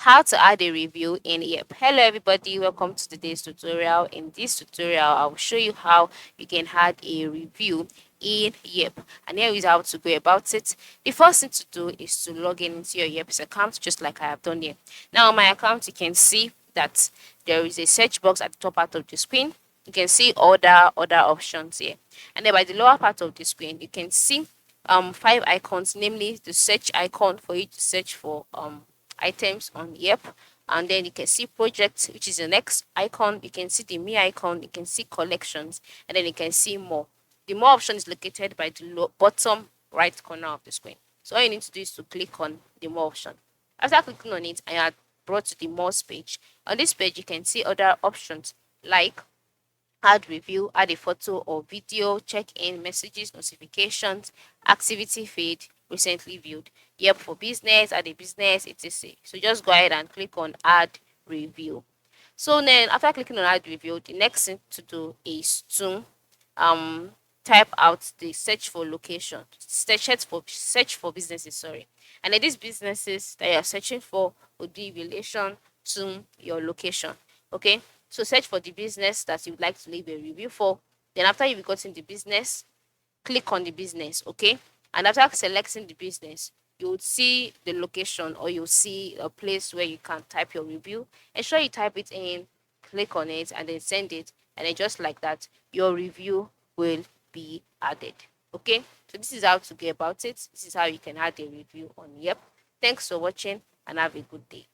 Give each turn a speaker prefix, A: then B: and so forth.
A: How to add a review in Yelp. Hello everybody, welcome to today's tutorial. In this tutorial, I'll show you how you can add a review in Yelp, and here is how to go about it. The first thing to do is to log in into your Yelp account, just like I have done here. Now on my account, you can see that there is a search box at the top part of the screen. You can see other options here, and then by the lower part of the screen, you can see five icons, namely the search icon for you to search for items on Yep. And then you can see projects, which is the next icon. You can see the me icon, you can see collections, and then you can see more. The more option is located by the bottom right corner of the screen. So all you need to do is to click on the more option. After clicking on it, I are brought to the more page. On this page, you can see other options like add review, add a photo or video, check in, messages, notifications, activity feed, recently viewed. Yep, for business, add a business, etc. So just go ahead and click on add review. So then after clicking on add review, the next thing to do is to um type out the search for location, search for businesses, sorry. And then these businesses that you're searching for would be in relation to your location. Okay. So search for the business that you would like to leave a review for. Then after you've gotten the business, click on the business, okay? And after selecting the business, you would see the location, or you'll see a place where you can type your review. Ensure you type it in, click on it, and then send it. And then just like that, your review will be added. Okay? So this is how to go about it. This is how you can add a review on Yep. Thanks for watching and have a good day.